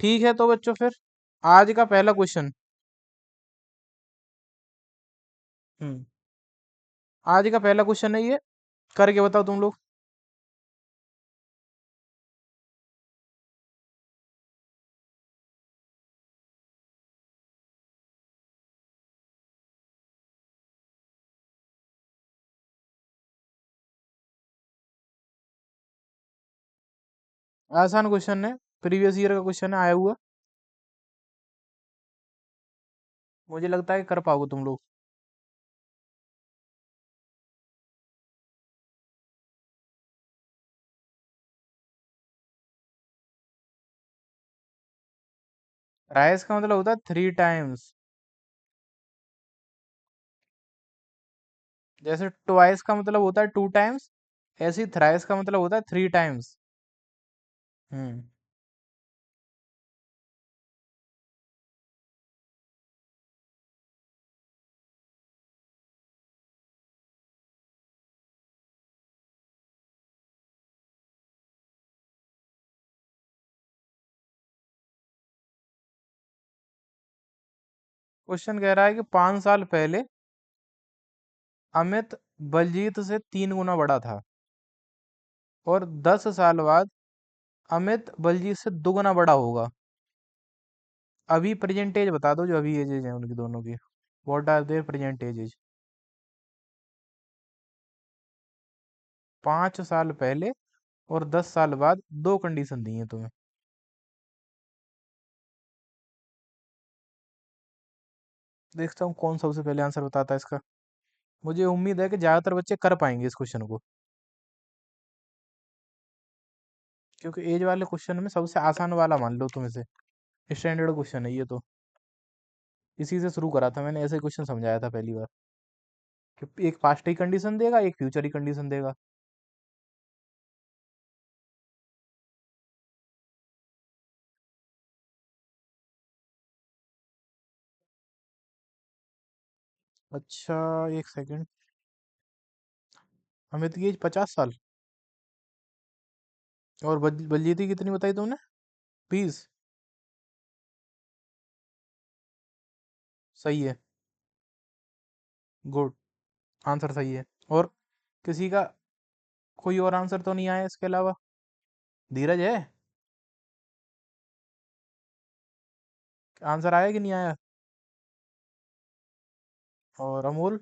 ठीक है तो बच्चों फिर आज का पहला क्वेश्चन। हम्म। आज का पहला क्वेश्चन है ये, करके बताओ तुम लोग। आसान क्वेश्चन है, प्रीवियस ईयर का क्वेश्चन है आया हुआ। मुझे लगता है कि कर पाओगे तुम लोग। राइस का मतलब होता है 3 टाइम्स। जैसे ट्वाइस का मतलब होता है 2 टाइम्स, ऐसे ही थ्राइस का मतलब होता है 3 टाइम्स। हम्म। क्वेश्चन कह रहा है कि 5 साल पहले अमित बलजीत से 3 गुना बड़ा था, और 10 साल बाद अमित बलजीत से 2 गुना बड़ा होगा। अभी प्रेजेंट एज बता दो, जो अभी एजेज है उनकी दोनों की। What are their present ages? 5 साल पहले और 10 साल बाद, दो कंडीशन दी है तुम्हें। देखता हूँ कौन सबसे पहले आंसर बताता है इसका। मुझे उम्मीद है कि ज्यादातर बच्चे कर पाएंगे इस क्वेश्चन को, क्योंकि एज वाले क्वेश्चन में सबसे आसान वाला मान लो तुम इसे। स्टैंडर्ड क्वेश्चन है ये तो। इसी से शुरू करा था मैंने, ऐसे क्वेश्चन समझाया था पहली बार कि एक पास्ट की कंडीशन देगा, एक फ्यूचर की कंडीशन देगा। अच्छा, एक सेकंड। अमित की एज 50 साल, और बलजीत की कितनी बताई तुमने? 20। सही है। गुड। आंसर सही है। और किसी का कोई और आंसर तो नहीं आया इसके अलावा? धीरज है? आंसर आया कि नहीं आया? और अमोल?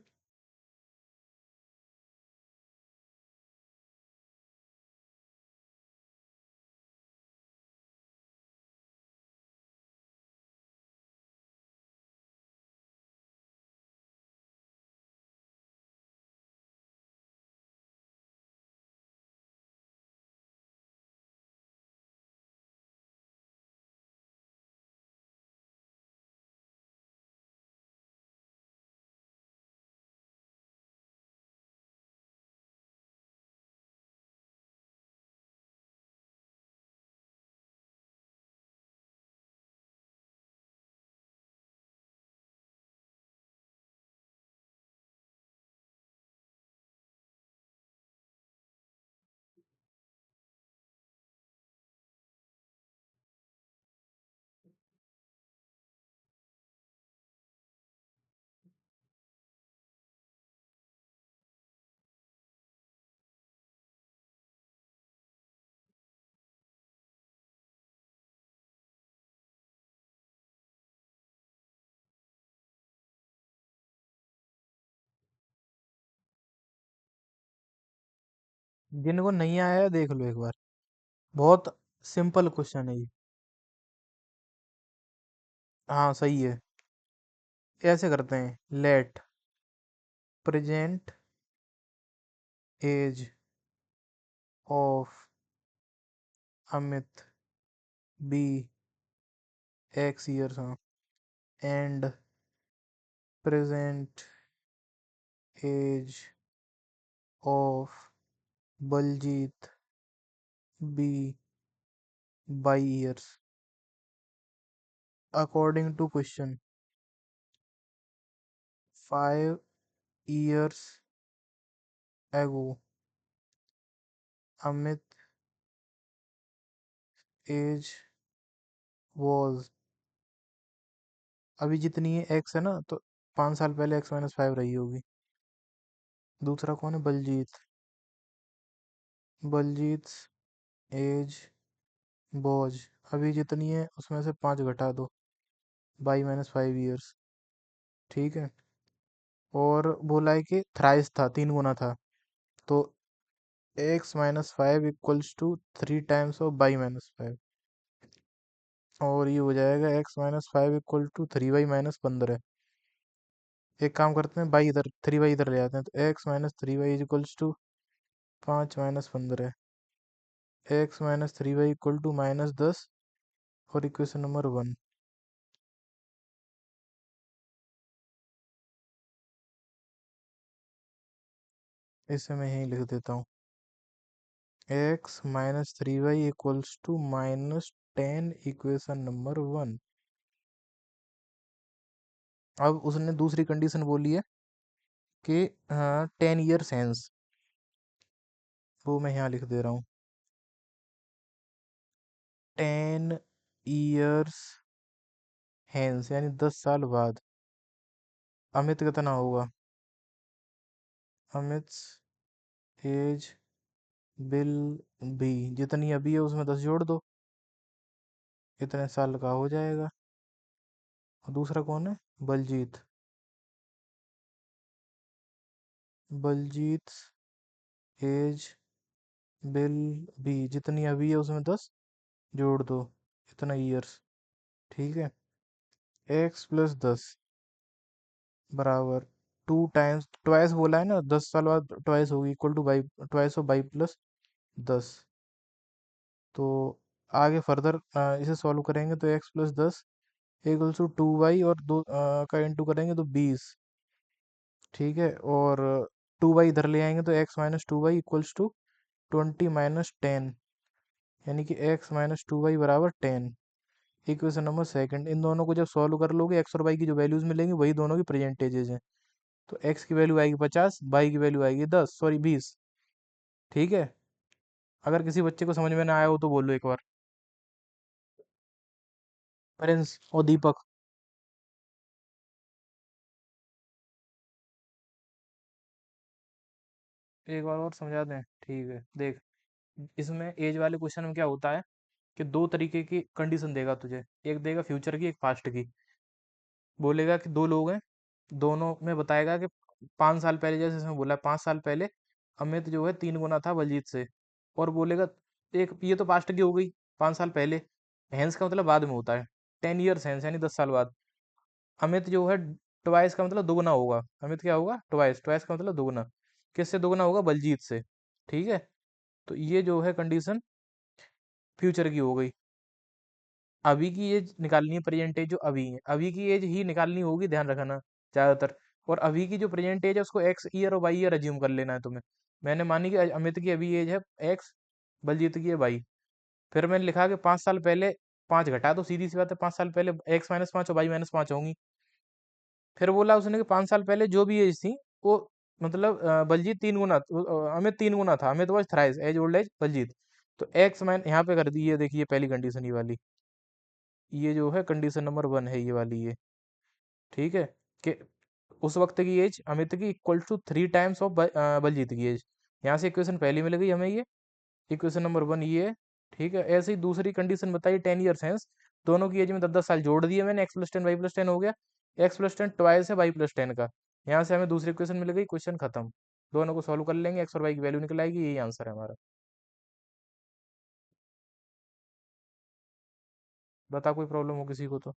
जिनको नहीं आया है देख लो एक बार। बहुत सिंपल क्वेश्चन है ये। हाँ सही है। ऐसे करते हैं, let present age of Amit be x years, and present age of Baljeet be by years, according to question 5 years ago, Amit age was, अभी जितनी है एक्स है ना, तो 5 साल पहले x-5 रही होगी। दूसरा कौन है? बलजीत। बलजीत एज बोज, अभी जितनी है उसमें से 5 घटा दो, y-5 ईयर्स। ठीक है। और बोला है कि थ्राइस था, 3 गुना था, तो x-5 = 3 टाइम्स ऑफ y-5। और ये हो जाएगा x-5 = 3y-15। एक काम करते हैं, बाई इधर 3y इधर ले आते हैं, तो x-3y = 5 - 15। x-3y = -10। और इक्वेशन नंबर 1। इसे मैं यहीं लिख देता हूँ, x-3y = -10, इक्वेशन नंबर 1। अब उसने दूसरी कंडीशन बोली है कि 10 ईयर्स हैंस, वो मैं यहाँ लिख दे रहा हूँ। 10 ईयर्स हैंस यानी 10 साल बाद अमित कितना होगा? अमित एज बिल बी, जितनी अभी है उसमें 10 जोड़ दो, इतने साल का हो जाएगा। और दूसरा कौन है? Baljeet. Baljeet age will be, जितनी अभी है उसमें 10 जोड़ दो, इतना ईयर्स। ठीक है। x + 10 बराबर 2 टाइम्स, ट्वाइस बोला है ना, 10 साल बाद ट्वाइस होगी, equal two by, twice of y + 10। तो आगे फर्दर इसे सॉल्व करेंगे तो x + 10 = 2y, और दो का इंटू करेंगे तो 20। ठीक है। और 2y इधर ले आएंगे तो x - 2y = 20 - 10, यानी कि x - 2y = 10। Equation number second, इन दोनों को जब सॉल्व कर लोगे, एक्स और वाई की जो वैल्यूज मिलेंगी वही दोनों की प्रेजेंटेजेस हैं। तो एक्स की वैल्यू आएगी 50, वाई की वैल्यू आएगी 10, सॉरी 20। ठीक है। अगर किसी बच्चे को समझ में ना आया हो तो बोलो एक बार। प्रिंस और दीपक। एक बार और समझा दें? ठीक है, देख, इसमें एज वाले क्वेश्चन में क्या होता है कि दो तरीके की कंडीशन देगा तुझे, एक देगा फ्यूचर की, एक पास्ट की। बोलेगा कि दो लोग हैं, दोनों में बताएगा कि 5 साल पहले, जैसे इसमें बोला है 5 साल पहले अमित जो है 3 गुना था बलजीत से। और बोलेगा, एक ये तो पास्ट की हो गई, 5 साल पहले, हैंस का मतलब बाद में होता है, 10 ईयर्स हैंस यानी 10 साल बाद अमित जो है ट्वाइस का मतलब दोगुना होगा। अमित क्या होगा? ट्वाइस, ट्वाइस का मतलब दोगुना। किससे दोगुना होगा? बलजीत से। ठीक है। तो ये जो है कंडीशन फ्यूचर की हो गई। अभी की एज निकालनी है, प्रेजेंट एज जो अभी है, अभी की एज ही निकालनी होगी, ध्यान रखना ज्यादातर। और अभी की जो प्रेजेंट एज है उसको एक्स ईयर और वाई ईयर अज्यूम कर लेना है तुम्हें। मैंने मानी कि अमित की अभी एज है एक्स, बलजीत की है वाई। फिर मैंने लिखा कि 5 साल पहले 5 घटा, तो सीधी सी बात है 5 साल पहले x - 5 और y - 5 होंगी। फिर बोला उसने कि 5 साल पहले जो भी एज थी वो, मतलब बलजीत 3 गुना, अमित 3 गुना था, Amit was thrice as old as Baljeet. तो एक्स मैन यहाँ पे कर दी, ये देखिए पहली कंडीशन ये वाली, ये जो है कंडीशन नंबर 1 है ये वाली, ये। ठीक है। कि उस वक्त की एज अमित की equal to 3 times of Baljeet की एज। यहाँ से इक्वेशन पहली मिल गई हमें, ये इक्वेशन नंबर 1 ये है। ठीक है। ऐसे ही दूसरी कंडीशन बताइए, 10 ईयर्स हैं, दोनों की एज में 10 10 साल जोड़ दिए मैंने, x + 10 y + 10 हो गया। x + 10 ट्वाइस है y + 10 का। यहाँ से हमें दूसरी इक्वेशन मिल गई, क्वेश्चन खत्म। दोनों को सॉल्व कर लेंगे, एक्स और वाई की वैल्यू निकल आएगी, यही आंसर है हमारा। बता, कोई प्रॉब्लम हो किसी को तो?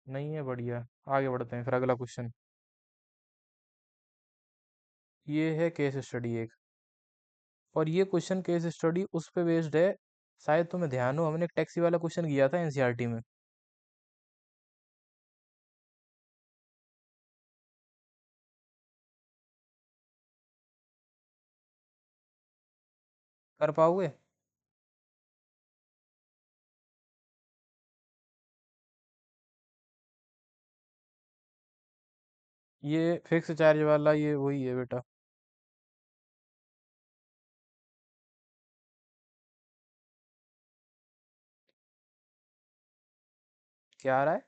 नहीं है? बढ़िया। आगे बढ़ते हैं फिर, अगला क्वेश्चन। ये है केस स्टडी एक, और ये क्वेश्चन केस स्टडी उस पे बेस्ड है, शायद तुम्हें ध्यान हो, हमने एक टैक्सी वाला क्वेश्चन किया था एनसीईआरटी में। कर पाओगे? ये फिक्स चार्ज वाला, ये वही है बेटा। क्या आ रहा है?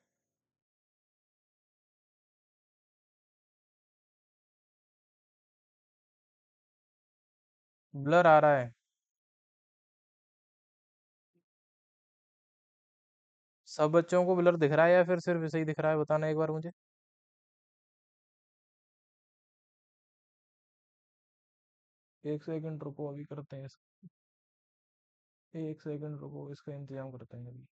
ब्लर आ रहा है। सब बच्चों को ब्लर दिख रहा है या फिर सिर्फ ऐसे ही दिख रहा है, बताना एक बार मुझे। 1 सेकंड रुको, अभी करते हैं 1 सेकंड रुको, इसका इंतजाम करते हैं अभी।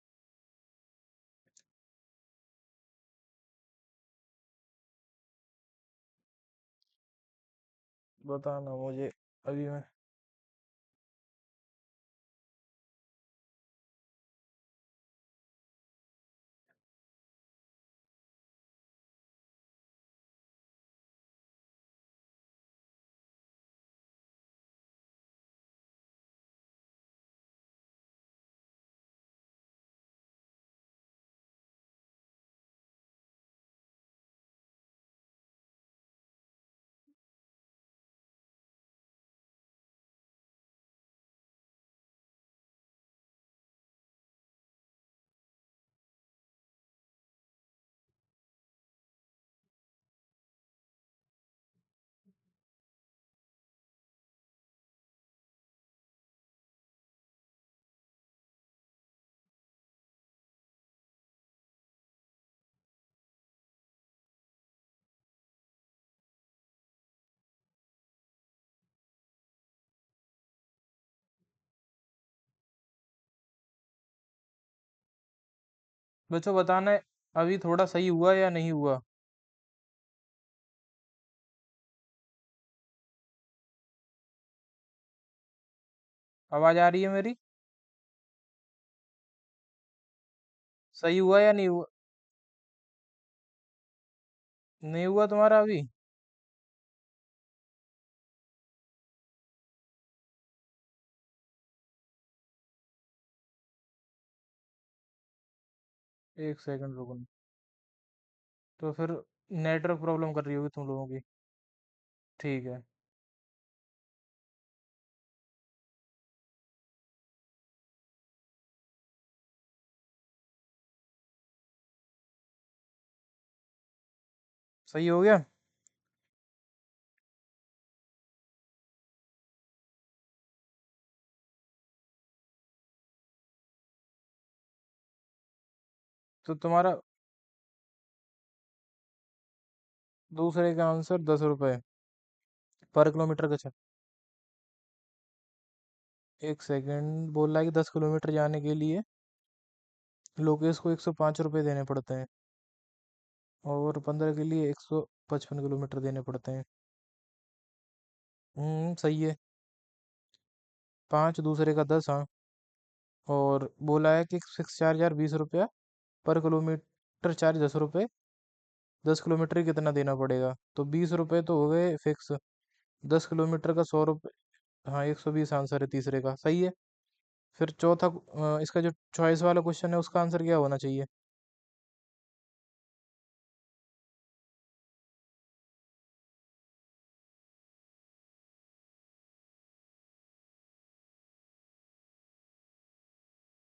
बताना मुझे, अभी मैं। बच्चों बताना है, अभी थोड़ा सही हुआ या नहीं हुआ? आवाज आ रही है मेरी? सही हुआ या नहीं हुआ? नहीं हुआ तुम्हारा अभी? 1 सेकंड रुको। तो फिर नेटवर्क प्रॉब्लम कर रही होगी तुम लोगों की। ठीक है। सही हो गया। तो तुम्हारा दूसरे का आंसर 10 रुपए पर किलोमीटर का। 1 सेकंड, बोल रहा है कि 10 किलोमीटर जाने के लिए लोकेश को 105 रुपये देने पड़ते हैं, और 15 के लिए 155 किलोमीटर देने पड़ते हैं। सही है। 5 दूसरे का 10, हाँ। और बोला है कि फिक्स चार्ज यार 20 रुपया, पर किलोमीटर चार्ज 10 रुपये। 10 किलोमीटर ही कितना देना पड़ेगा, तो 20 रुपये तो हो गए फिक्स। 10 किलोमीटर का 100 रुपये। हाँ, 120 आंसर है तीसरे का, सही है। फिर चौथा इसका जो चॉइस वाला क्वेश्चन है उसका आंसर क्या होना चाहिए?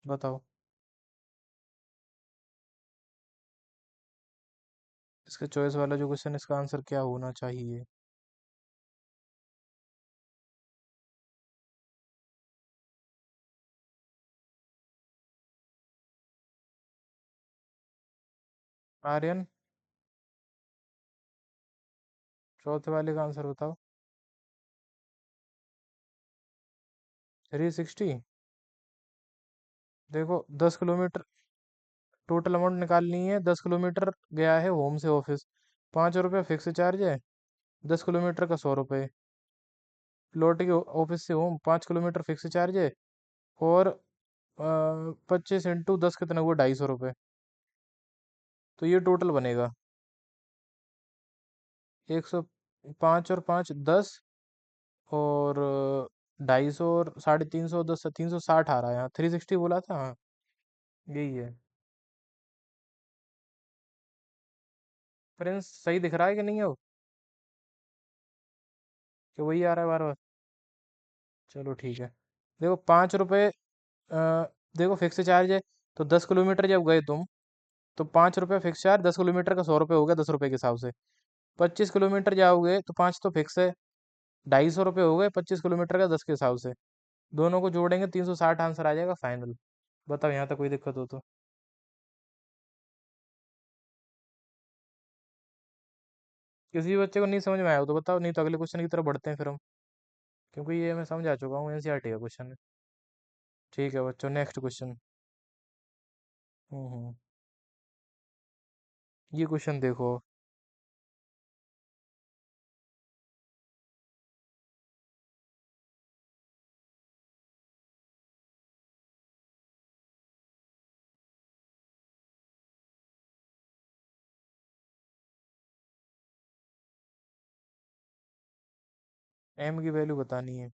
बताओ। इसका चॉइस वाला जो क्वेश्चन, इसका आंसर क्या होना चाहिए? आर्यन, चौथे वाले का आंसर बताओ। 360। देखो, 10 किलोमीटर टोटल अमाउंट निकालनी है। 10 किलोमीटर गया है होम से ऑफिस, 5 रुपये फिक्स चार्ज है। 10 किलोमीटर का 100 रुपये, लौट के ऑफिस से होम 5 किलोमीटर फिक्स चार्ज है। और 25 इंटू 10 कितना हुआ? 250 रुपये। तो ये टोटल बनेगा 105 और 5 10, और 250 और 350, 10 360 आ रहा है यहाँ। 360 बोला था, हाँ। यही है। प्रिंस सही दिख रहा है कि नहीं है वो? कि वही आ रहा है बार बार? चलो ठीक है। देखो, 5 रुपये, देखो फिक्स चार्ज है। तो 10 किलोमीटर जब गए तुम, तो 5 रुपये फिक्स चार्ज, 10 किलोमीटर का 100 रुपये हो गया 10 रुपये के हिसाब से। 25 किलोमीटर जाओगे तो 5 तो फिक्स है, 250 रुपये हो गए 25 किलोमीटर का 10 के हिसाब से। दोनों को जोड़ेंगे 360 आंसर आ जाएगा फाइनल। बताओ यहाँ तक कोई दिक्कत हो तो। किसी बच्चे को नहीं समझ में आया हो तो बताओ, नहीं तो अगले क्वेश्चन की तरफ बढ़ते हैं फिर हम, क्योंकि ये मैं समझ आ चुका हूँ, एनसीईआरटी का क्वेश्चन है। ठीक है बच्चों, नेक्स्ट क्वेश्चन। हम्म। ये क्वेश्चन देखो। एम की वैल्यू बतानी है।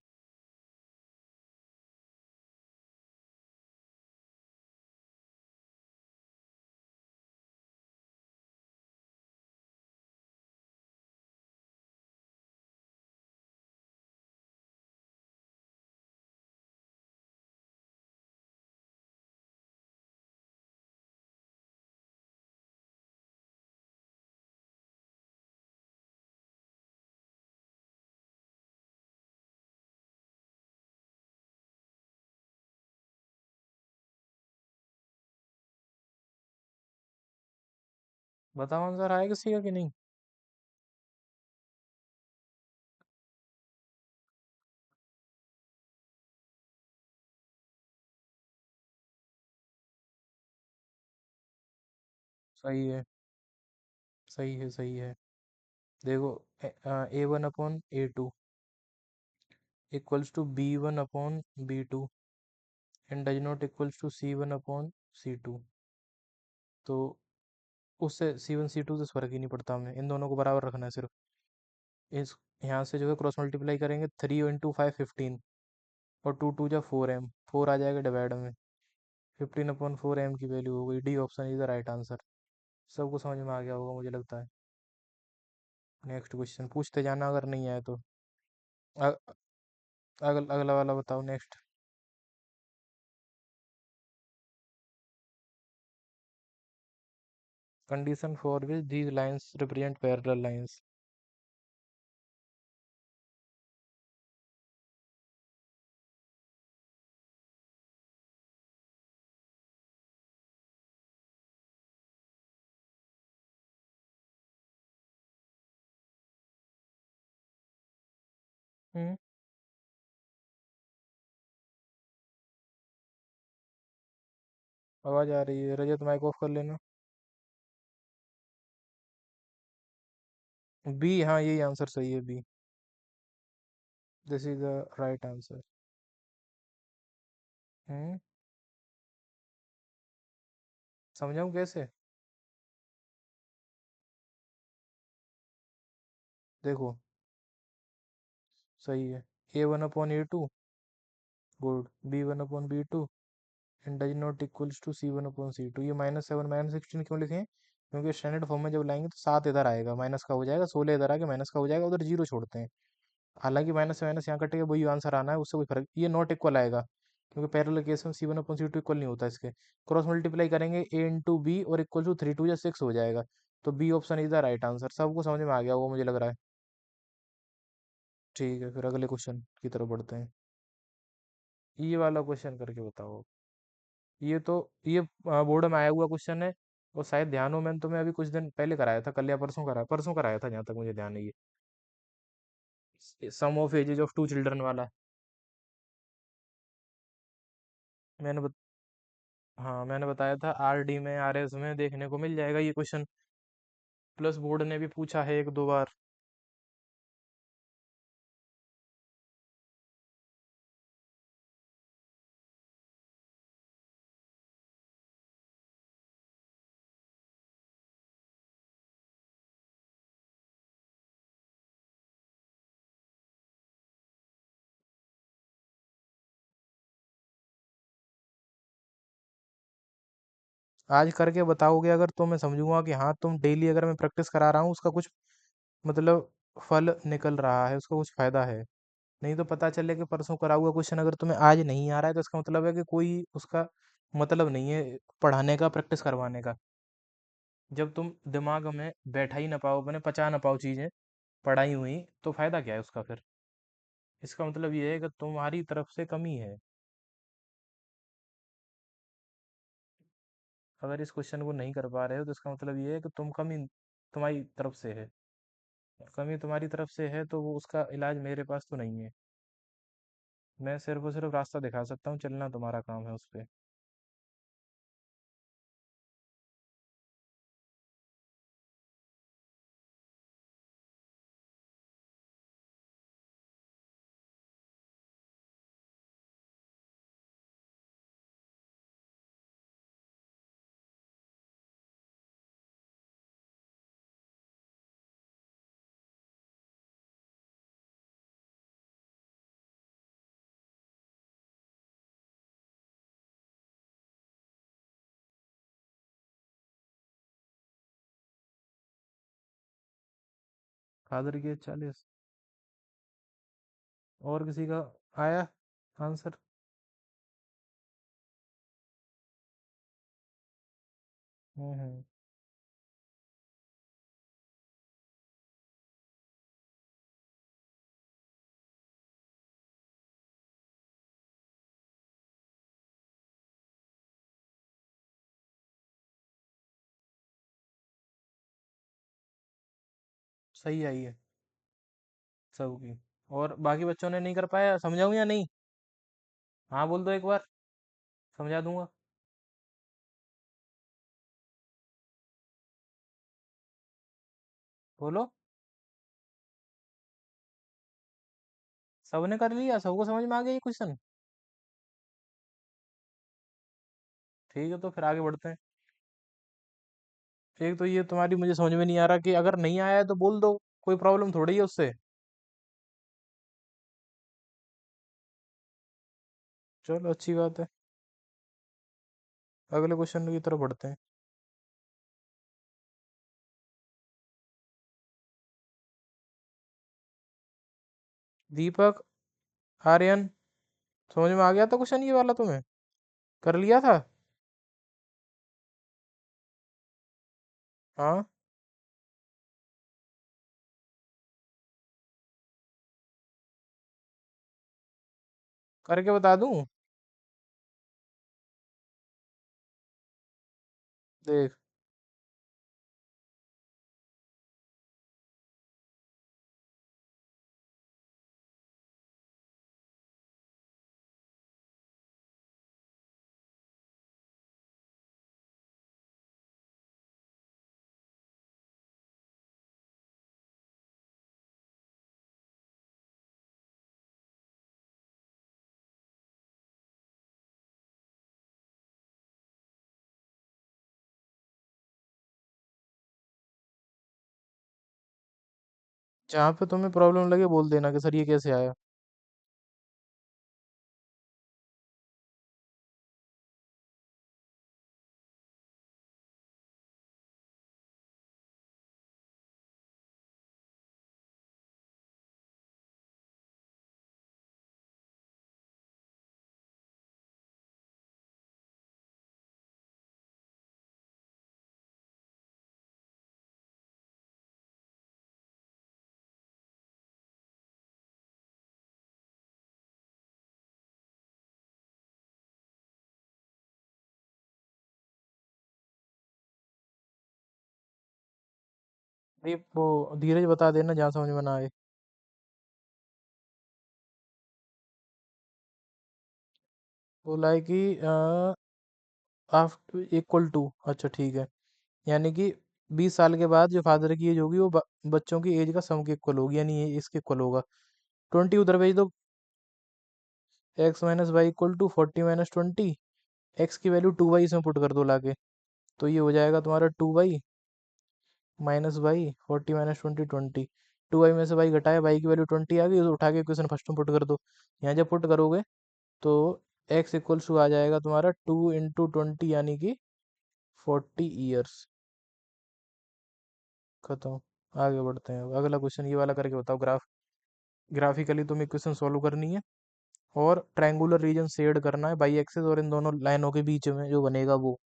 बताओ आंसर आया किसी का कि नहीं। सही है, सही है, सही है। देखो, A1/A2 equals to B1/B2 and does not equals to C1/C2। तो उससे C1 C2 से फर्क ही नहीं पड़ता, हमें इन दोनों को बराबर रखना है सिर्फ। इस यहाँ से जो है क्रॉस मल्टीप्लाई करेंगे, 3 × 5 15, और 2 2 जा 4M, 4 आ जाएगा डिवाइड में। 15/4M की वैल्यू हो गई। D option is the right answer. सबको समझ में आ गया होगा मुझे लगता है। नेक्स्ट क्वेश्चन पूछते जाना अगर नहीं आए तो। अगला वाला बताओ, next. Condition for which these lines represent parallel lines. Hmm. आवाज आ रही है रजत, माइक ऑफ कर लेना। बी, हाँ यही आंसर सही है, B. This is the right answer. Hmm. समझाऊं कैसे। देखो, सही है। A1/A2, good. B1/B2 and does not equals to C1/C2। ये -7 -16 क्यों लिखे हैं? क्योंकि स्टैंडर्ड फॉर्म में जब लाएंगे तो 7 इधर आएगा, माइनस का हो जाएगा, 16 इधर आके माइनस का हो जाएगा, उधर जीरो छोड़ते हैं। हालांकि माइनस से माइनस यहाँ कटेगा, वही आंसर आना है, उससे कोई फर्क, ये नॉट इक्वल आएगा, क्योंकि पैरेलल केस में C1/C2 इक्वल नहीं होता इसके। क्रॉस मल्टीप्लाई करेंगे A × B और इक्वल टू 3 2 जा 6 हो जाएगा। तो B option is the right answer. सबको समझ में आ गया वो मुझे लग रहा है। ठीक है, फिर अगले क्वेश्चन की तरफ बढ़ते हैं। ये वाला क्वेश्चन करके बताओ। ये बोर्ड में आया हुआ क्वेश्चन है, और शायद ध्यान हो, मैंने तुम्हें अभी कुछ दिन पहले कराया था, कल या परसों कराया, परसों कराया था जहाँ तक मुझे ध्यान है। ये sum of ages of two children वाला। मैंने बत, हाँ मैंने बताया था, RD में RS में देखने को मिल जाएगा ये क्वेश्चन। प्लस बोर्ड ने भी पूछा है 1 2 बार। आज करके बताओगे अगर तो मैं समझूंगा कि हाँ, तुम डेली अगर मैं प्रैक्टिस करा रहा हूँ उसका कुछ मतलब फल निकल रहा है, उसका कुछ फायदा है। नहीं तो पता चले कि परसों करा हुआ क्वेश्चन अगर तुम्हें आज नहीं आ रहा है, तो इसका मतलब है कि कोई उसका मतलब नहीं है पढ़ाने का, प्रैक्टिस करवाने का। जब तुम दिमाग में बैठा ही ना पाओ, अपने पचा ना पाओ चीजें पढ़ाई हुई, तो फायदा क्या है उसका फिर? इसका मतलब ये है कि तुम्हारी तरफ से कमी है। अगर इस क्वेश्चन को नहीं कर पा रहे हो तो इसका मतलब ये है कि तुम कमी तुम्हारी तरफ से है। और कमी तुम्हारी तरफ से है तो वो उसका इलाज मेरे पास तो नहीं है। मैं सिर्फ और सिर्फ रास्ता दिखा सकता हूँ, चलना तुम्हारा काम है उस पे। फादर के 40। और किसी का आया आंसर? हम्म। सही आई है सबकी। और बाकी बच्चों ने नहीं कर पाया, समझाऊं या नहीं? हाँ बोल दो एक बार, समझा दूंगा। बोलो। सबने कर लिया, सबको समझ में आ गया ये क्वेश्चन? ठीक है, तो फिर आगे बढ़ते हैं। एक तो ये तुम्हारी मुझे समझ में नहीं आ रहा कि अगर नहीं आया है तो बोल दो, कोई प्रॉब्लम थोड़ी है उससे। चलो अच्छी बात है। अगले क्वेश्चन की तरफ बढ़ते हैं। दीपक, आर्यन, समझ में आ गया था क्वेश्चन ये वाला तुम्हें? कर लिया था? हाँ। करके बता दूं? देख। जहाँ पे तुम्हें प्रॉब्लम लगे बोल देना कि सर ये कैसे आया। ये वो धीरज बता देना जहाँ समझ में ना आए। बोला है कि आफ्टर इक्वल टू, अच्छा ठीक है। यानी कि 20 साल के बाद जो फादर की एज होगी वो बच्चों की एज का सम के इक्वल होगी, यानी ये इसके इक्वल होगा। 20 उधर भेज दो। X minus y equal to 40 - 20। X की वैल्यू 2y इसमें पुट कर दो लाके। तो ये हो जाएगा तुम्हारा 2y माइनस वाई 40 - 20 20। 2y में से वाई घटाया, वाई की वैल्यू 20 आ गई, तो उठा के क्वेश्चन फर्स्ट में पुट कर दो। यहाँ जब पुट करोगे तो एक्स इक्वल्स टू आ जाएगा तुम्हारा 2 × 20, यानी कि 40 ईयर्स। खत्म। आगे बढ़ते हैं, अगला क्वेश्चन ये वाला करके बताओ। ग्राफिकली तुम्हें इक्वेशन सॉल्व करनी है और ट्रायंगुलर रीजन शेड करना है बाई एक्सिस, और इन दोनों लाइनों के बीच में जो बनेगा वो।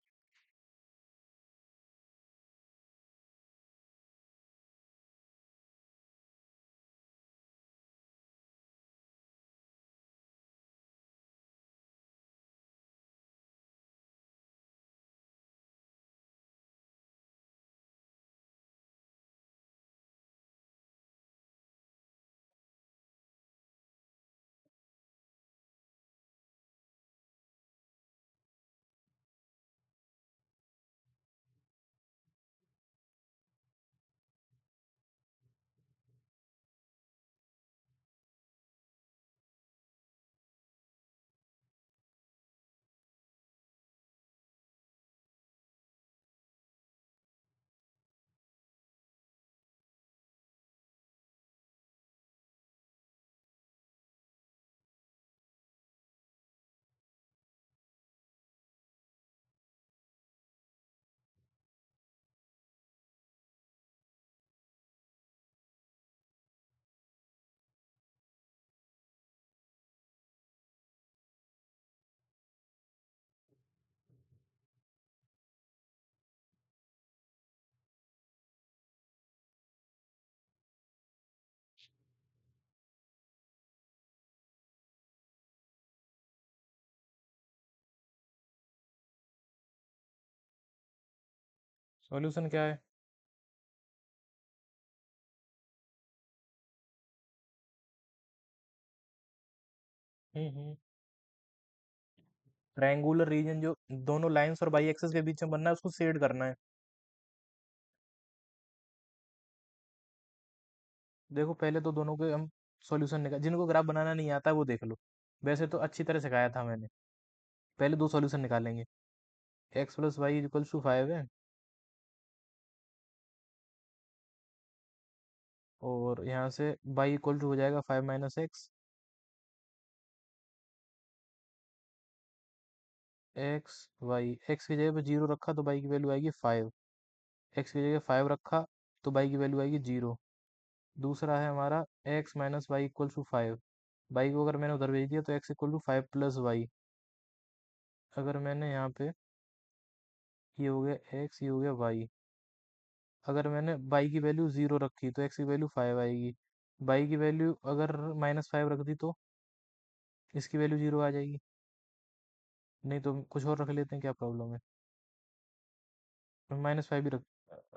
सॉल्यूशन क्या है? हम्म। ट्रायंगुलर रीजन जो दोनों लाइंस और बाई एक्सिस के बीच में बनना है उसको शेड करना है। देखो पहले तो दोनों के हम सॉल्यूशन निकाल, जिनको ग्राफ बनाना नहीं आता वो देख लो। वैसे तो अच्छी तरह सिखाया था मैंने। पहले दो सॉल्यूशन निकालेंगे। X plus y equals to 5 है। और यहाँ से बाई इक्वल टू हो जाएगा 5 - एक्स। एक्स वाई, एक्स की जगह पे 0 रखा तो बाई की वैल्यू आएगी 5। एक्स की जगह 5 रखा तो बाई की वैल्यू आएगी 0। दूसरा है हमारा x minus y equal to 5। Y को अगर मैंने उधर भेज दिया तो एक्स इक्वल टू 5 + वाई। अगर मैंने यहाँ पे, ये हो गया एक्स, ये हो गया वाई। अगर मैंने बाई की वैल्यू 0 रखी तो एक्स की वैल्यू 5 आएगी। बाई की वैल्यू अगर -5 रख दी तो इसकी वैल्यू 0 आ जाएगी। नहीं तो कुछ और रख लेते हैं, क्या प्रॉब्लम है? मैं -5 भी रख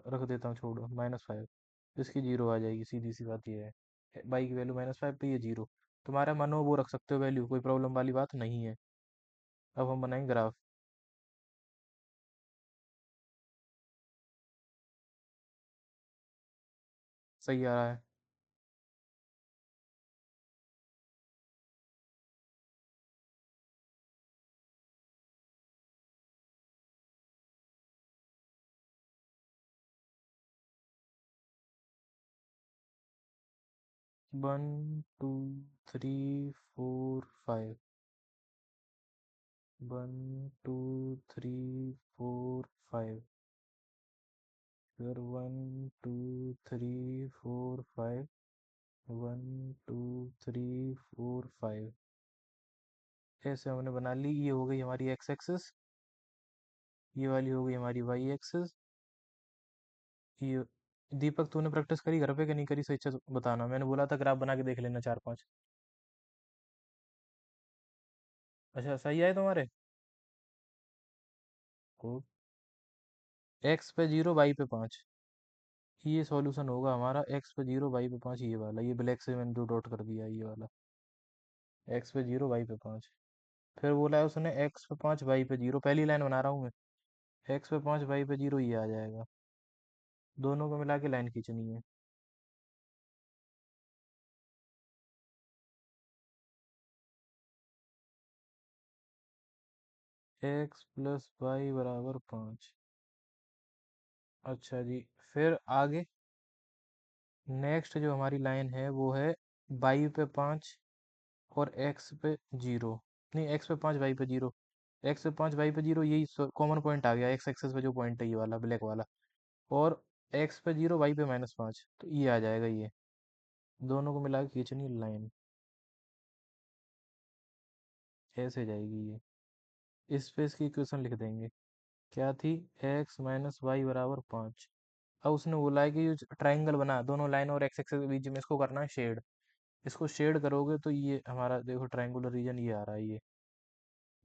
रख देता हूँ, छोड़ो -5। इसकी 0 आ जाएगी, सीधी सी बात ये है। बाई की वैल्यू -5 पे ये 0। तुम्हारा मानो वो रख सकते हो वैल्यू, कोई प्रॉब्लम वाली बात नहीं है। अब हम बनाएंगे ग्राफ। सही आ रहा है। 1 2 3 4 5। 1 2 3 4 5। फिर 1 2 3 4 5। 1 2 3 4 5। ऐसे हमने बना ली। ये हो गई हमारी एक्स एक्सिस, ये वाली हो गई हमारी वाई एक्सिस। ये दीपक, तूने प्रैक्टिस करी घर पे कि नहीं करी? सही से बताना, मैंने बोला था ग्राफ बना के देख लेना 4 5। अच्छा सही आए तुम्हारे? को एक्स पे 0 वाई पे 5। ये सॉल्यूशन होगा हमारा। एक्स पे 0 वाई पे 5, ये वाला, ये ब्लैक से मैंने जो डॉट कर दिया ये वाला। एक्स पे 0 वाई पे 5। फिर बोला है उसने एक्स पे 5 वाई पे 0, पहली लाइन बना रहा हूँ मैं। एक्स पे 5 वाई पे 0, ये आ जाएगा। दोनों को मिला के लाइन खींचनी है। एक्स प्लस वाई बराबर 5। अच्छा जी। फिर आगे नेक्स्ट जो हमारी लाइन है वो है वाई पे 5 और एक्स पे 0। नहीं, एक्स पे 5 वाई पे 0। एक्स पे 5 वाई पे 0, यही कॉमन पॉइंट आ गया एक्स एक्सेस पे जो पॉइंट है ये वाला ब्लैक वाला। और एक्स पे 0 वाई पे -5, तो ये आ जाएगा ये। दोनों को मिला के खींचनी लाइन। ऐसे जाएगी ये। इस पे इसकी इक्वेशन लिख देंगे। क्या थी? एक्स माइनस वाई बराबर 5। अब उसने बोला है कि जो ट्राइंगल बना दोनों लाइन और एक्स एक्सेस के बीच में, इसको करना है शेड। इसको शेड करोगे तो ये हमारा देखो ट्रायंगुलर रीजन ये आ रहा है।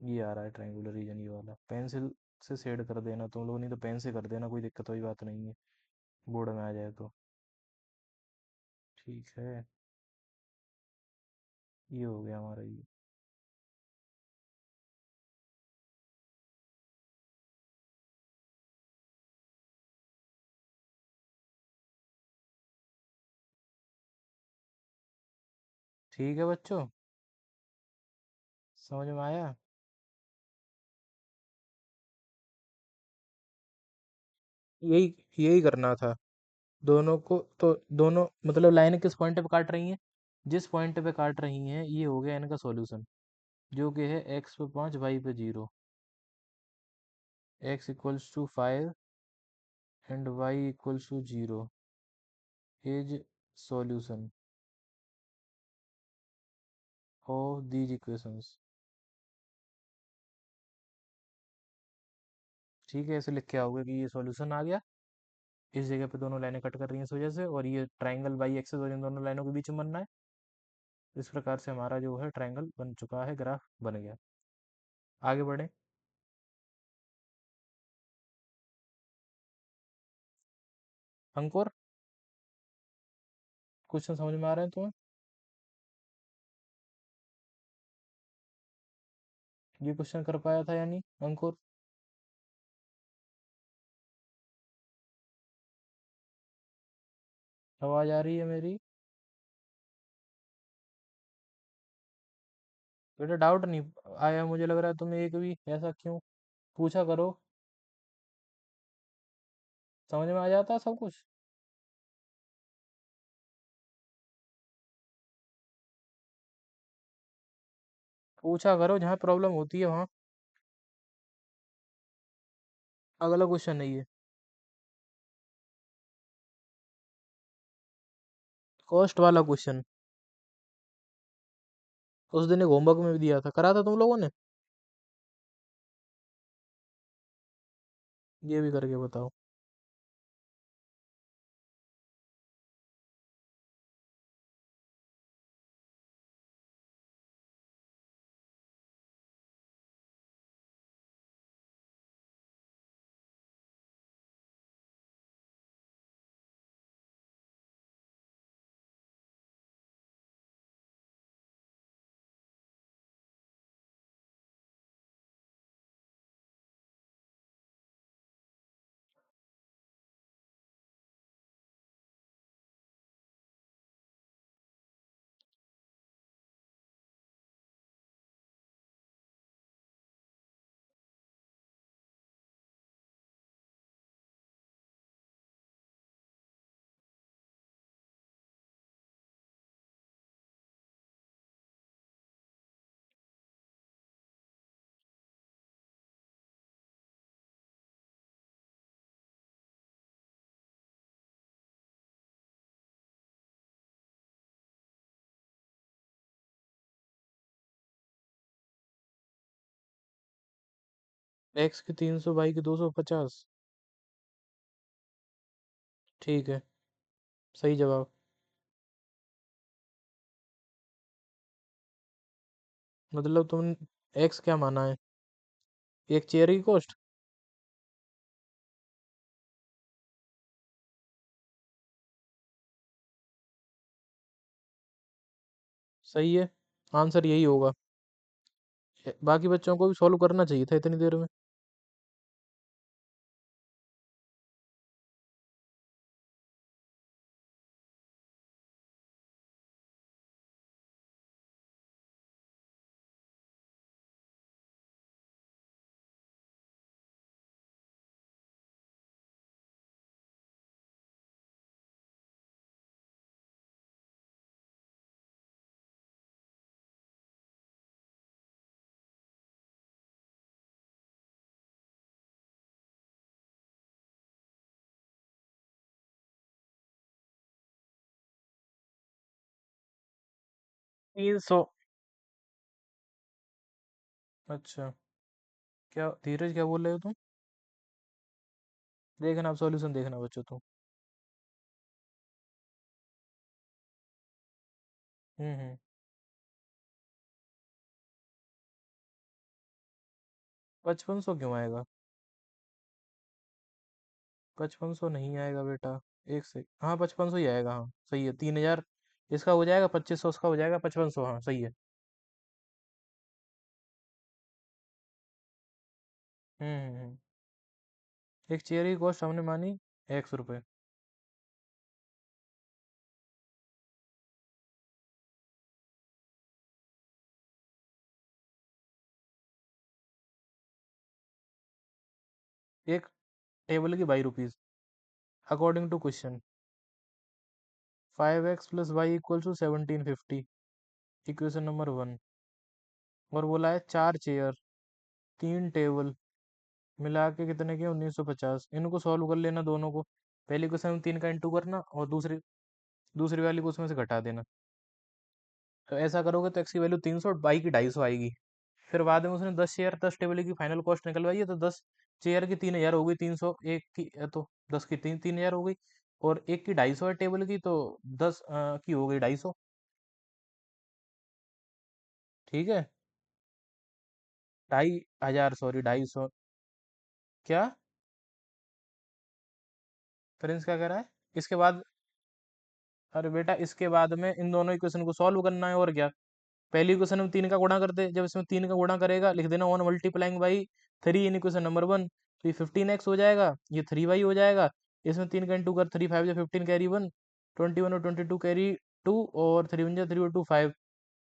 ये आ रहा है ट्रायंगुलर रीजन ये वाला। पेंसिल से शेड कर देना तुम लोग, नहीं तो पेन से कर देना, कोई दिक्कत वाली बात नहीं है। बोर्ड में आ जाए तो ठीक है। ये हो गया हमारा ये। ठीक है बच्चों, समझ में आया? यही यही करना था। दोनों को तो, दोनों मतलब लाइन किस पॉइंट पे काट रही हैं? जिस पॉइंट पे काट रही हैं ये हो गया इनका सॉल्यूशन, जो कि है एक्स पे 5 वाई पे 0। X equals to 5 and y equals to 0 is solution of these equations. ठीक है, ऐसे लिख के आओगे कि ये सॉल्यूशन आ गया। इस जगह पे दोनों लाइनें कट कर रही हैं इस वजह से, और ये ट्राइंगल बाई एक्सिस और इन दोनों लाइनों के बीच में बनना है। इस प्रकार से हमारा जो है ट्राइंगल बन चुका है, ग्राफ बन गया। आगे बढ़े। अंकुर, क्वेश्चन समझ में आ रहे हैं तुम्हें? ये क्वेश्चन कर पाया था या नहीं अंकुर? आवाज आ रही है मेरी? बेटा डाउट नहीं आया, मुझे लग रहा है तुम्हें एक भी, ऐसा क्यों? पूछा करो, समझ में आ जाता है सब कुछ। पूछा करो, जहाँ प्रॉब्लम होती है वहाँ। अगला क्वेश्चन नहीं है। कॉस्ट वाला क्वेश्चन उस दिन एक होमवर्क में भी दिया था, करा था तुम लोगों ने? ये भी करके बताओ। एक्स की 300, वाई की 250। ठीक है, सही जवाब। मतलब तुम एक्स क्या माना है? एक चेयर की कॉस्ट। सही है, आंसर यही होगा। बाकी बच्चों को भी सॉल्व करना चाहिए था इतनी देर में। तीन सौ। अच्छा, क्या धीरज, क्या बोल रहे हो तुम? देखना, आप सॉल्यूशन देखना बच्चों तुम। हम्म। 5500 क्यों आएगा? 5500 नहीं आएगा बेटा। एक से, हाँ 5500 ही आएगा, हाँ सही है। 3000 इसका हो जाएगा, 2500 उसका हो जाएगा, 5500, हाँ सही है। हम्म। एक चेयर की कॉस्ट हमने मानी 100 रुपये। एक टेबल की 22 rupees. According to question, 5x + y = 1750। Equation number 1। और बोला है 4 चेयर, 3 टेबल, मिला के कितने के 1950। इनको सॉल्व कर लेना दोनों को। पहली क्वेश्चन में 3 का इंटू करना, और दूसरी दूसरी वाली को उसमें से घटा देना। तो ऐसा करोगे तो एक्स की वैल्यू 300 और वाई की 250 आएगी। फिर बाद में उसने 10 चेयर 10 टेबल की फाइनल कॉस्ट निकलवाई है, तो 10 चेयर की 3000 हो गई, 300 एक की तो 10 की 3000 हो गई। और एक की 250 है टेबल की, तो 10 की हो गई 250। ठीक है। 2500, सॉरी 250। क्या? प्रिंस क्या कह रहा है? इसके बाद, अरे बेटा इसके बाद में इन दोनों इक्वेशन को सॉल्व करना है और क्या। पहली इक्वेशन में 3 का गुणा कर दे, जब इसमें 3 का गुणा करेगा लिख देना 1 multiplying by 3 in equation number 1, तो ये 15x हो जाएगा, ये 3y हो जाएगा। इसमें 3 का इंटू कर, 3 5 जा 15 कैरी 1, 21 और 22 कैरी 2, और 3 1 जा 3 और 2 5।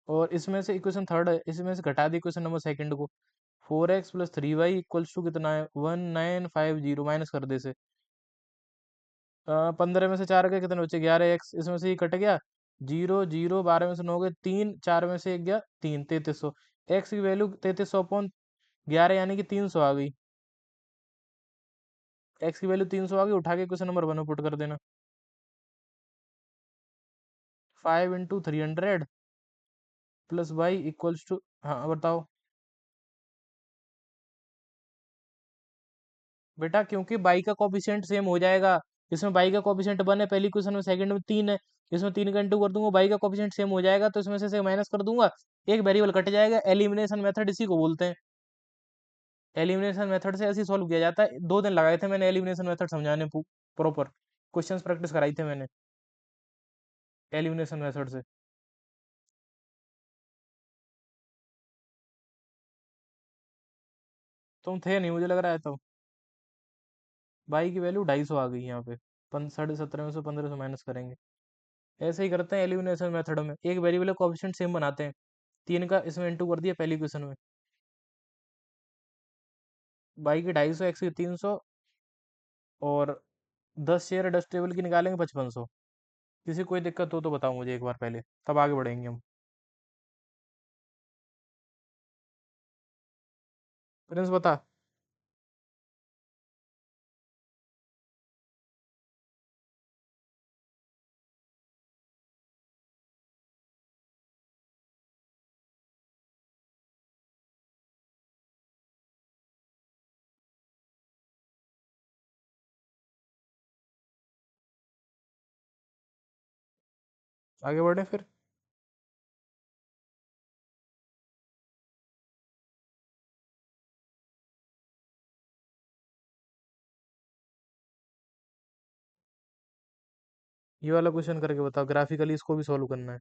और इसमें से इक्वेशन थर्ड है, इसमें से घटा दी इक्वेशन नंबर सेकंड को। 4x + 3y इक्वल्स टू कितना है, 1950, माइनस कर दे से। 15 में से 4 गए, कितने बचे, 11x, इसमें से ये कट गया, 0 0, 12 में से 9 गए 3, 4 में से 1 गया 3, 3300। एक्स की वैल्यू 3300/11 यानी कि 300 आ गई। एक्स की वैल्यू 300 आ गई, उठा के क्वेश्चन नंबर 1 में पुट कर देना। 5 × 300 प्लस वाई इक्वल्स टू, हाँ बताओ। बेटा क्योंकि बाई का कोफिशिएंट सेम हो जाएगा, इसमें बाई का कोफिशिएंट 1 है पहली क्वेश्चन में, सेकंड में 3 है, इसमें 3 का इंटू कर दूंगा, बाई का कोफिशिएंट सेम हो जाएगा, तो इसमें से माइनस कर दूंगा, एक वेरिएबल कट जाएगा। एलिमिनेशन मेथड इसी को बोलते हैं। एलिमिनेशन मेथड से ऐसे सॉल्व किया जाता है। 2 दिन लगाए थे मैंने एलिमिनेशन मेथड समझाने, प्रॉपर क्वेश्चंस प्रैक्टिस कराई थे मैंने एलिमिनेशन मेथड से। तुम थे नहीं मुझे लग रहा है तो। बाई की वैल्यू 250 आ गई यहाँ पे, 17.5 में से 1500 माइनस करेंगे। ऐसे ही करते हैं एलिमिनेशन मेथड में, एक वेरिएबल कोएफिशिएंट सेम बनाते हैं। 3 का इसमें इंटू कर दिया पहली क्वेश्चन में, बाई की 250, एक्स की 300, और 10 शेयर डस्ट टेबल की निकालेंगे 5500। किसी कोई दिक्कत हो तो बताओ मुझे एक बार पहले, तब आगे बढ़ेंगे हम। प्रिंस बता। आगे बढ़े फिर। ये वाला क्वेश्चन करके बताओ, ग्राफिकली इसको भी सॉल्व करना है।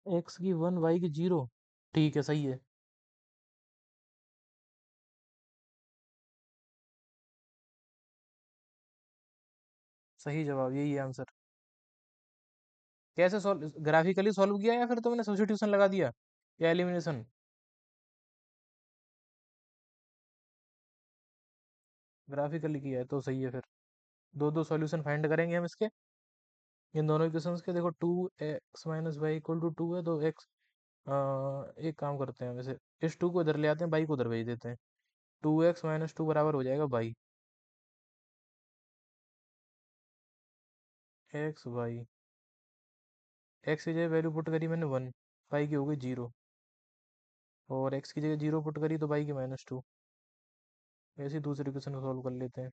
एक्स की 1, वाई की 0, ठीक है सही है। सही जवाब, यही है आंसर। कैसे सॉल्व, ग्राफिकली सॉल्व किया या फिर तुमने सब्स्टिट्यूशन लगा दिया, या एलिमिनेशन। ग्राफिकली किया है तो सही है फिर। दो दो सॉल्यूशन फाइंड करेंगे हम इसके, इन दोनों इक्वेशंस के। देखो 2x - y = 2 है, तो x, एक काम करते हैं वैसे, इस 2 को इधर ले आते हैं, बाई को उधर भेज देते हैं। 2x - 2 बराबर हो जाएगा बाई, एक्स बाई। एक्स की जगह वैल्यू पुट करी मैंने 1, बाई की हो गई 0, और एक्स की जगह 0 पुट करी तो बाई की -2। ऐसे ही दूसरे क्वेश्चन को सॉल्व कर लेते हैं।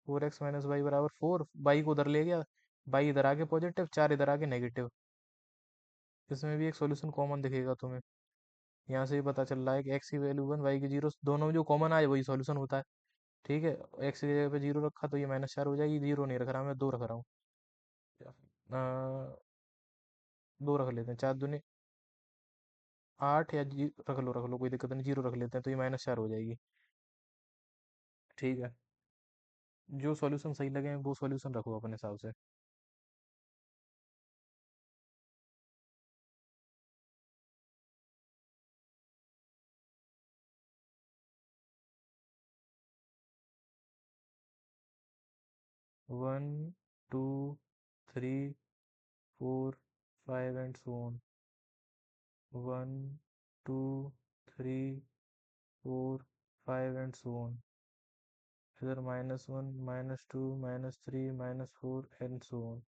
4x - y = 4, बाई को उधर ले गया, बाई इधर आके पॉजिटिव, 4 इधर आके नेगेटिव। इसमें भी एक सॉल्यूशन कॉमन दिखेगा तुम्हें। यहाँ से भी पता चल रहा है कि एक्स की वैल्यू 1, वाई की 0, दोनों में जो कॉमन आए वही सॉल्यूशन होता है। ठीक है, एक्स की जगह पे 0 रखा तो ये -4 हो जाएगी, 0 नहीं रख रहा मैं, 2 रख रहा हूँ। 2 रख लेते हैं, 4 दूनी 8, या रख लो कोई दिक्कत नहीं, 0 रख लेते हैं तो ये -4 हो जाएगी। ठीक है, जो सॉल्यूशन सही लगे वो सॉल्यूशन रखो अपने हिसाब से। 1, 2, 3, 4, 5 and so on. 1, 2, 3, 4, 5 and so on. इधर -1, -2, -3, -4 एंड सो ऑन।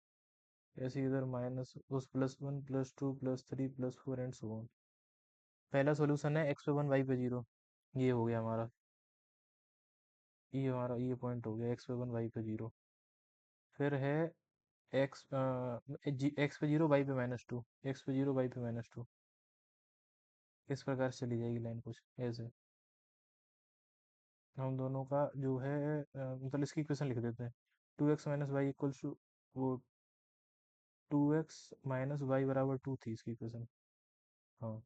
ऐसे इधर माइनस उस +1, +2, +3, +4 एंड सो ऑन। पहला सॉल्यूशन है x पे 1, y पे 0। ये हो गया हमारा, ये हमारा ये पॉइंट हो गया, x पे 1, y पे 0। फिर है x पे 0, y पे -2, x पे 0, y पे -2। इस प्रकार से चली जाएगी लाइन कुछ ऐसे। हम दोनों का जो है मतलब इसकी इक्वेशन लिख देते हैं। 2x - y = वो 2x - y = 2 थी इसकी इक्वेशन। हाँ,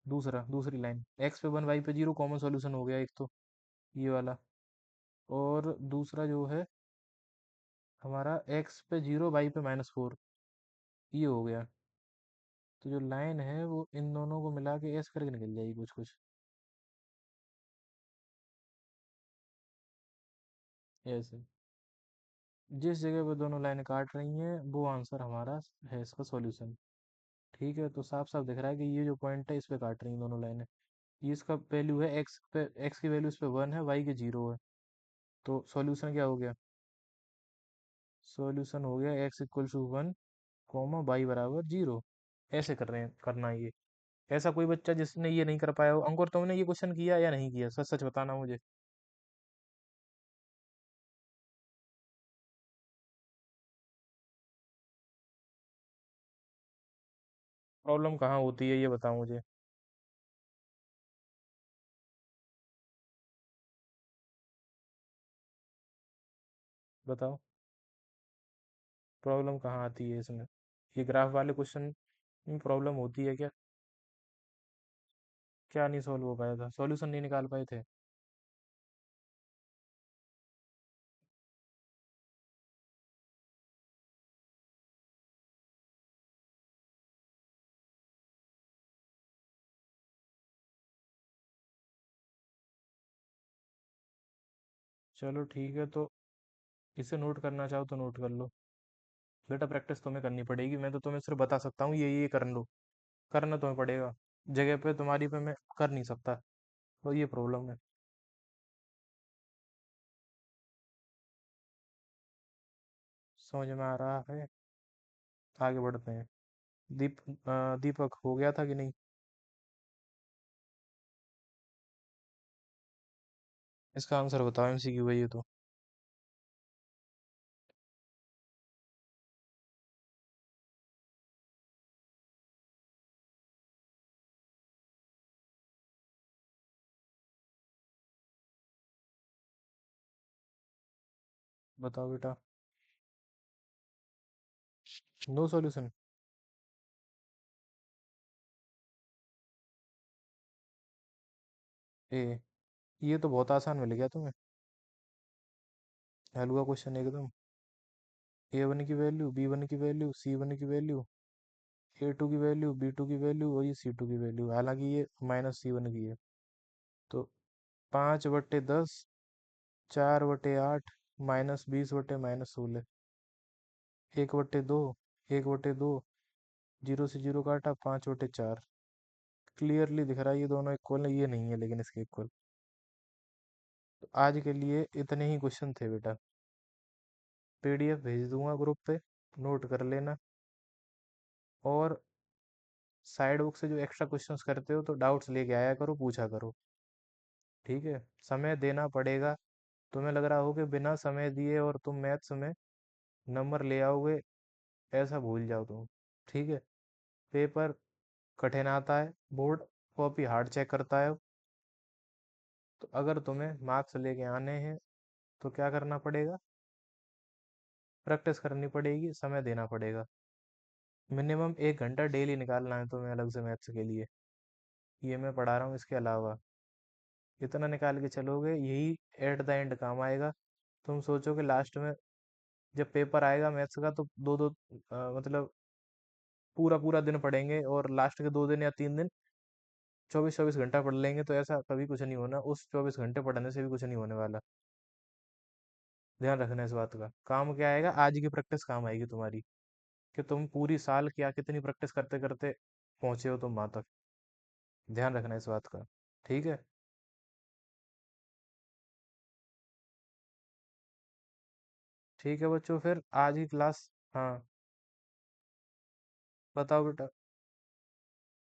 दूसरी लाइन, x पे 1, y पे 0 कॉमन सॉल्यूशन हो गया एक तो, ये वाला। और दूसरा जो है हमारा x पे 0, y पे -4, ये हो गया। तो जो लाइन है वो इन दोनों को मिला के ऐसे करके निकल जाएगी कुछ कुछ ऐसे। जिस जगह पे दोनों लाइनें काट रही हैं वो आंसर हमारा है इसका सॉल्यूशन। ठीक है, तो साफ साफ दिख रहा है कि ये जो पॉइंट है इस पे काट रही हैं दोनों लाइनें। ये इसका वैल्यू है x पे, x की वैल्यू इस पे 1 है, y की 0 है। तो सॉल्यूशन क्या हो गया? सॉल्यूशन हो गया x = 1, y = 0। ऐसे कर रहे हैं, करना है ये। ऐसा कोई बच्चा जिसने ये नहीं कर पाया हो? अंकुर, तुमने ये क्वेश्चन किया या नहीं किया? सच सच बताना मुझे। प्रॉब्लम कहाँ होती है ये बताओ मुझे। बताओ, प्रॉब्लम कहाँ आती है इसमें? ये ग्राफ वाले क्वेश्चन में प्रॉब्लम होती है क्या? क्या नहीं सॉल्व हो पाया था? सॉल्यूशन नहीं निकाल पाए थे? चलो ठीक है, तो इसे नोट करना चाहो तो नोट कर लो। बेटा प्रैक्टिस तुम्हें करनी पड़ेगी, मैं तो तुम्हें सिर्फ बता सकता हूँ ये कर लो। करना तुम्हें पड़ेगा, जगह पे तुम्हारी पे मैं कर नहीं सकता। तो ये प्रॉब्लम है। समझ में आ रहा है? आगे बढ़ते हैं। दीपक हो गया था कि नहीं? इसका आंसर बताओ, MCQ है ये तो। बताओ बेटा। No solution? ए, ये तो बहुत आसान मिल गया तुम्हें। हलवा क्वेश्चन एकदम। A1 की वैल्यू, B1 की वैल्यू, C1 की वैल्यू, A2 की वैल्यू, B2 की वैल्यू और ये C2 की वैल्यू, हालांकि ये -C1 की है। तो 5/10, 4/8, -20/, -16, 1/2, 1/2, 0 से 0 काटा, 5/4। क्लियरली दिख रहा है ये दोनों इक्वल है, ये नहीं है लेकिन इसके इक्वल। तो आज के लिए इतने ही क्वेश्चन थे बेटा। PDF भेज दूंगा ग्रुप पे, नोट कर लेना। और साइड बुक से जो एक्स्ट्रा क्वेश्चंस करते हो तो डाउट्स लेके आया करो, पूछा करो। ठीक है, समय देना पड़ेगा। तुम्हें लग रहा हो कि बिना समय दिए और तुम मैथ्स में नंबर ले आओगे, ऐसा भूल जाओ तुम। ठीक है। पेपर कठिन आता है, बोर्ड कॉपी हार्ड चेक करता है। तो अगर तुम्हें मार्क्स लेके आने हैं तो क्या करना पड़ेगा? प्रैक्टिस करनी पड़ेगी, समय देना पड़ेगा। मिनिमम 1 घंटा डेली निकालना है तुम्हें अलग से मैथ्स के लिए। ये मैं पढ़ा रहा हूँ, इसके अलावा इतना निकाल के चलोगे, यही एट द एंड काम आएगा। तुम सोचोगे लास्ट में जब पेपर आएगा मैथ्स का, तो दो दो मतलब पूरा पूरा दिन पढ़ेंगे, और लास्ट के 2 दिन या 3 दिन 24-24 घंटा पढ़ लेंगे, तो ऐसा कभी कुछ नहीं होना। उस 24 घंटे पढ़ने से भी कुछ नहीं होने वाला। ध्यान रखना इस बात का। काम क्या आएगा? आज की प्रैक्टिस काम आएगी तुम्हारी, कि तुम पूरी साल क्या कितनी प्रैक्टिस करते करते पहुंचे हो तुम वहां तक। ध्यान रखना इस बात का। ठीक है। ठीक है बच्चों, फिर आज की क्लास। हाँ, बताओ बेटा।